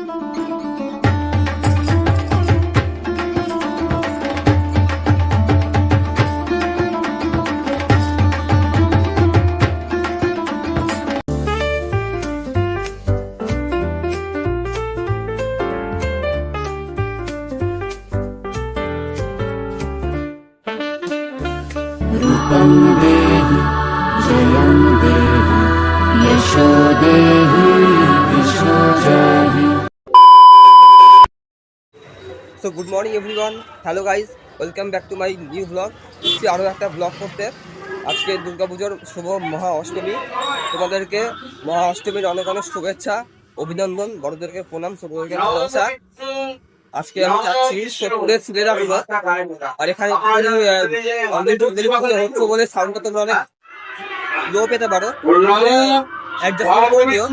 रूपं देहि जयं देहि यशो देहि यशो जाहि। So good morning everyone, hello guys, welcome back to my new blog. আরও একটা ব্লগ করতে। আজকে দুর্গাপুজোর শুভ মহা অষ্টমী। তোমাদেরকে মহা অষ্টমীর অনেক অনেক শুভেচ্ছা, অভিনন্দন, বড়দেরকে প্রণাম, ছোটদেরকে ভালোবাসা। আজকে আমি যাচ্ছি সোদপুরের সিলেরাপুর, আর এখানে হচ্ছে বলে সাউন্ডটা তোমরা অনেক লো পেতে পারো, অ্যাডজাস্ট করে দিও।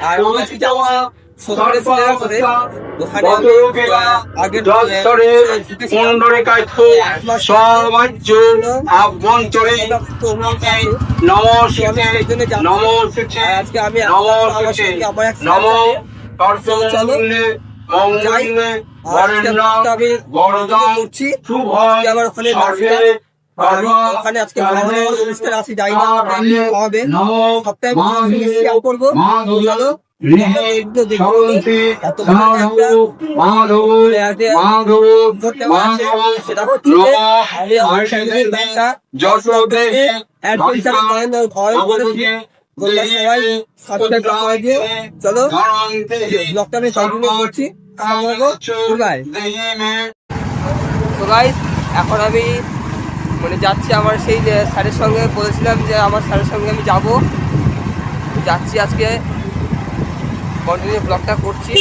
আর আমি আজকে যাচ্ছি সোদপুরের সিলেরাপুরে, ওখানে আগের আজকে আমি আমার এক করছি আমার ওখানে আজকে অনুষ্ঠান আসি, যাই না হবে সপ্তাহে করবো। চলো সেটা হচ্ছে চলো ব্লগটা আমি কন্টিনিউ করছি। এখন আমি মানে যাচ্ছি আমার সেই স্যারের সঙ্গে, বলেছিলাম যে আমার স্যারের সঙ্গে আমি যাচ্ছি আজকে, কন্টিনিউ ব্লগটা করছি।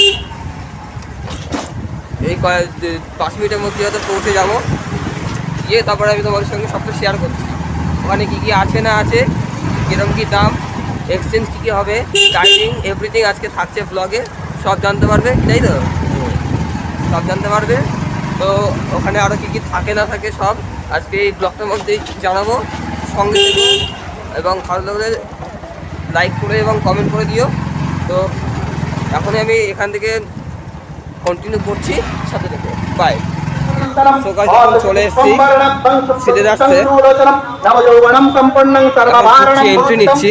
এই 5 মিনিটের মধ্যে হয়তো পৌঁছে যাবো, গিয়ে তারপরে আমি তোমাদের সঙ্গে সবটা শেয়ার করছি। ওখানে কী কী আছে না আছে, কীরকম কী দাম, এক্সচেঞ্জ কী কী হবে, টাইমিং, এভরিথিং আজকে থাকছে ব্লগে, সব জানতে পারবে, তাই তো? সব জানতে পারবে। তো ওখানে আরও কী কী থাকে না থাকে সব আজকে এই ব্লগটার মধ্যেই জানাবো। সঙ্গে এবং ভালো লাগলে লাইক করে এবং কমেন্ট করে দিও। তো এখনই আমি এখান থেকে কন্টিনিউ করছি, সাথে থেকে বাই। চলে এসেছি, ছেলে যাচ্ছে, এন্ট্রি নিচ্ছি।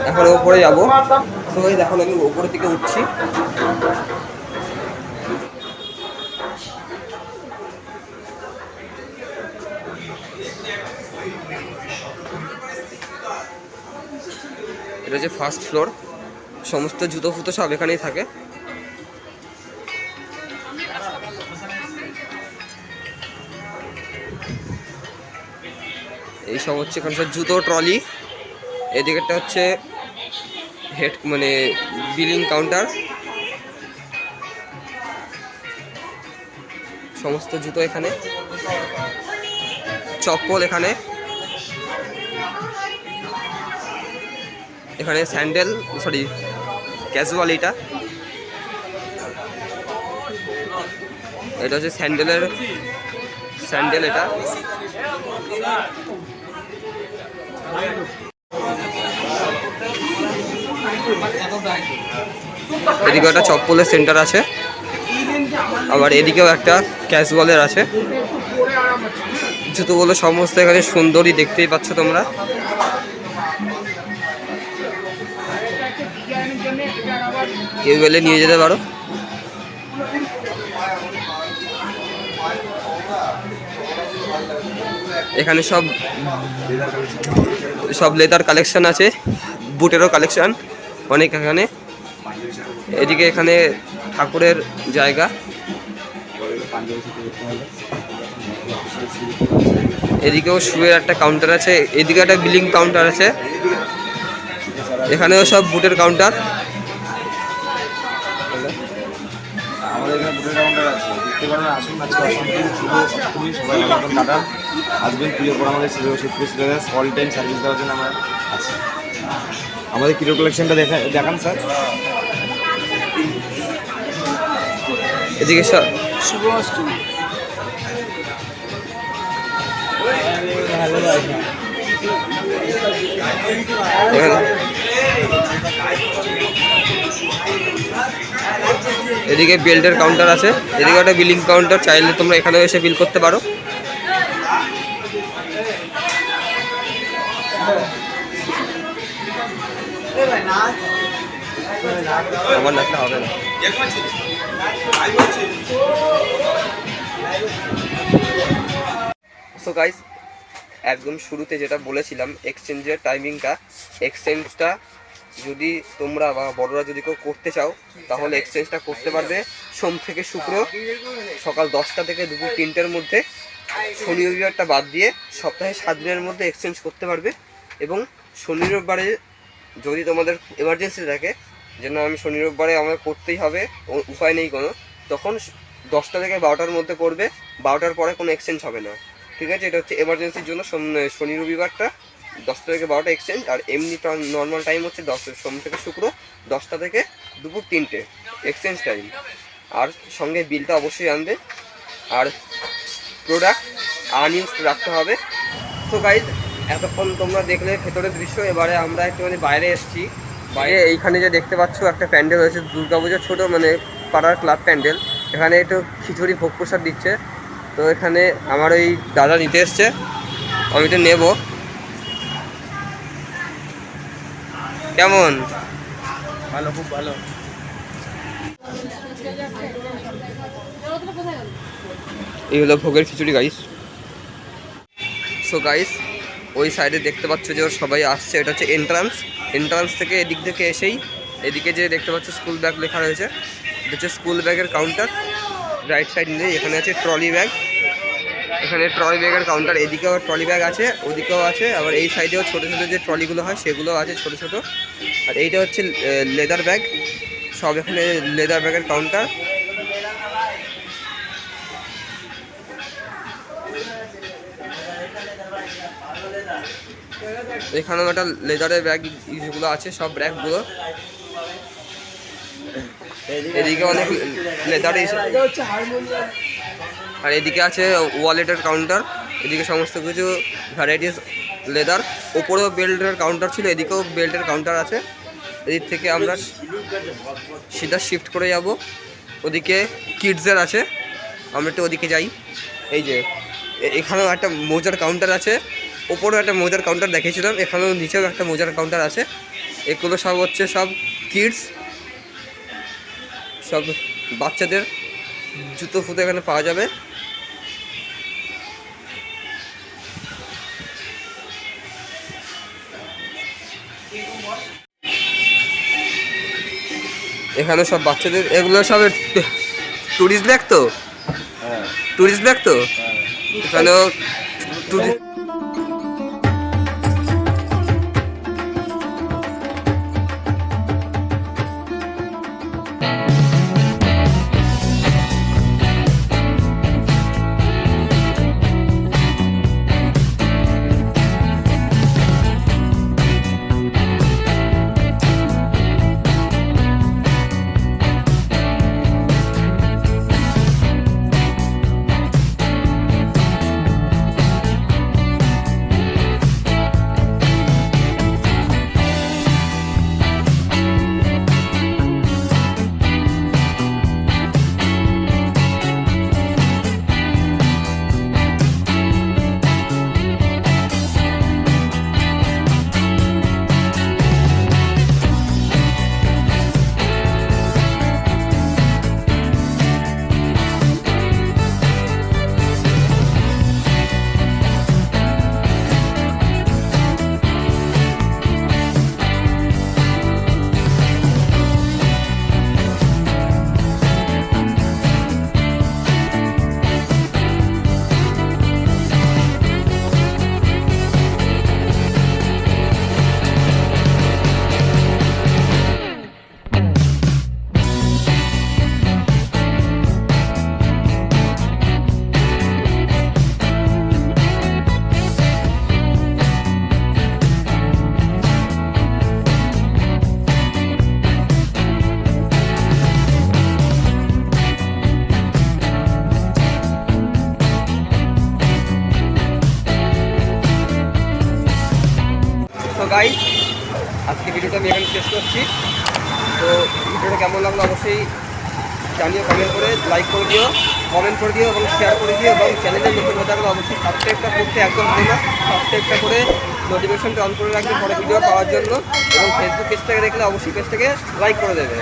এখন ওপরে যাবো, এখন আমি ওপরের দিকে উঠছি। এটা হচ্ছে ফার্স্ট ফ্লোর, সমস্ত জুতো ফুতো সব এখানেই থাকে। এই সব হচ্ছে এখানে সব জুতো, ট্রলি। এদিকেরটা হচ্ছে হেড মানে বিলিং কাউন্টার, সমস্ত জুতো এখানে, চপ্পল এখানে, এখানে স্যান্ডেল, সরি ক্যাজুয়াল। এটা হচ্ছে স্যান্ডেল, এটা এদিকে একটা চপ্পলের সেন্টার আছে, আবার এদিকেও একটা ক্যাজুয়ালের আছে। জুতোগুলো সমস্ত এখানে সুন্দরই, দেখতেই পাচ্ছ তোমরা। কেউ গেলে নিয়ে যেতে পারো। এখানে সব লেদার কালেকশন আছে, বুটেরও কালেকশন অনেক এখানে। এদিকে এখানে ঠাকুরের জায়গা, এদিকেও শুয়ের একটা কাউন্টার আছে, এদিকে একটা বিলিং কাউন্টার আছে, এখানেও সব বুটের কাউন্টার। আমাদের এখানে বুটের কাউন্টার আছে, দেখতে পারেন। আসুন, আজকে অষ্টমী, সবাই আমাদের কাটান আসবেন। পুজোর পর আমাদের Shibpur syllabus all time service দেওয়ার জন্য আমরা আছি। আমাদের কিরো কালেকশনটা দেখান স্যার। এদিকে শুভ অষ্টমী। এদিকে বেল্টের কাউন্টার আছে, এদিকে একটা বিলিং কাউন্টার, চাইলে তোমরা এখানে এসে বিল করতে পারো। আমার নাচটা হবে না। সো গাইস, একদম শুরুতে যেটা বলেছিলাম এক্সচেঞ্জের টাইমিংটা, এক্সচেঞ্জটা যদি তোমরা বা বড়রা যদি কেউ করতে চাও তাহলে এক্সচেঞ্জটা করতে পারবে সোম থেকে শুক্র সকাল 10টা থেকে দুপুর 3টের মধ্যে। শনি রবিবারটা বাদ দিয়ে সপ্তাহে 7 দিনের মধ্যে এক্সচেঞ্জ করতে পারবে। এবং শনি রবিবারে যদি তোমাদের এমার্জেন্সি থাকে, যেন আমি শনি রবিবারে আমাকে করতেই হবে, উপায় নেই কোনো, তখন 10টা থেকে 12টার মধ্যে করবে, 12টার পরে কোনো এক্সচেঞ্জ হবে না, ঠিক আছে? এটা হচ্ছে এমার্জেন্সির জন্য শনি রবিবারটা 10টা থেকে 12টা এক্সচেঞ্জ। আর এমনি নর্মাল টাইম হচ্ছে সোম থেকে শুক্র 10টা থেকে দুপুর 3টে এক্সচেঞ্জ টাইম। আর সঙ্গে বিলটা অবশ্যই আনবে, আর প্রোডাক্ট আনইউজ রাখতে হবে। তো গাইজ, এতক্ষণ তোমরা দেখলে ভেতরের দৃশ্য, এবারে আমরা একটুখানি বাইরে এসেছি। বাইরে এইখানে যে দেখতে পাচ্ছ একটা প্যান্ডেল হয়েছে দুর্গাপুজোর, ছোটো মানে পাড়ার ক্লাব প্যান্ডেল। এখানে একটু খিচুড়ি ভোগ প্রসাদ দিচ্ছে। তো এখানে আমার ওই দাদা নিতে এসছে, আমি তো নেব। কেমন? ভালো, খুব ভালো। এই হলো ভোগের খিচুড়ি গাইস। সো গাইস, ওই সাইডে দেখতে পাচ্ছ যে সবাই আসছে, এটা হচ্ছে এন্ট্রান্স থেকে এদিক থেকে এসেই এদিকে যে দেখতে পাচ্ছ স্কুল ব্যাগ লেখা রয়েছে, এটা হচ্ছে স্কুল ব্যাগের কাউন্টার। রাইট সাইড নিয়ে এখানে আছে ট্রলি ব্যাগ, এখানে ট্রলি ব্যাগের কাউন্টার। এদিকেও ট্রলি ব্যাগ আছে, ওদিকেও আছে, আবার এই সাইডেও ছোটো ছোটো যে ট্রলিগুলো হয় সেগুলো আছে ছোটো ছোটো। আর এইটা হচ্ছে লেদার ব্যাগ, সব এখানে লেদার ব্যাগের কাউন্টার। এখানেও একটা লেদারের ব্যাগ যেগুলো আছে সব ব্যাগগুলো। এদিকে অনেক লেদার, আর এদিকে আছে ওয়ালেটের কাউন্টার। এদিকে সমস্ত কিছু ভ্যারাইটিস লেদার। ওপরেও বেল্টের কাউন্টার ছিল, এদিকেও বেল্টের কাউন্টার আছে। এদিক থেকে আমরা সিধা শিফট করে যাব, ওদিকে কিডসের আছে, আমরা একটু ওদিকে যাই। এই যে এখানেও একটা মোজার কাউন্টার আছে, ওপরেও একটা মোজার কাউন্টার দেখিয়েছিলাম, এখানেও নিচেও একটা মোজার কাউন্টার আছে। এগুলো সব হচ্ছে সব কিডস, সব বাচ্চাদের জুতো ফুতো এখানে পাওয়া যাবে। এখানে সব বাচ্চাদের, এগুলো সব টুরিস্ট ব্যাগ তো, টুরিস্ট ব্যাগ তো, এখানেও টুরিস্ট। গাইস, আজকে ভিডিওটা আমি এখানে শেষ করছি। তো ভিডিওটা কেমন লাগলো অবশ্যই জানিও, কমেন্ট করে লাইক করে দিও, কমেন্ট করে দিও এবং শেয়ার করে দিও, এবং চ্যানেলে নতুন হয়ে থাকলে অবশ্যই সাবস্ক্রাইবটা করতে একদম ভুলো না। সাবস্ক্রাইবটা করে নোটিফিকেশনটা অন করে রাখবে পরে ভিডিও পাওয়ার জন্য, এবং ফেসবুক পেজটাকে দেখলে অবশ্যই পেজটাকে লাইক করে দেবে।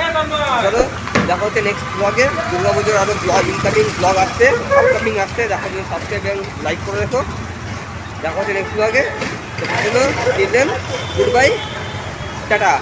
চলো দেখা হচ্ছে নেক্সট ব্লগে। দুর্গাপুজোর আরও ব্লগ ইনকামিং ব্লগ আসছে, আপকামিং আসছে, দেখা জন্য সাবস্ক্রাইব এবং লাইক করে রেখো। দেখা হচ্ছে নেক্সট ব্লগে। তো গুড বাই, টাটা।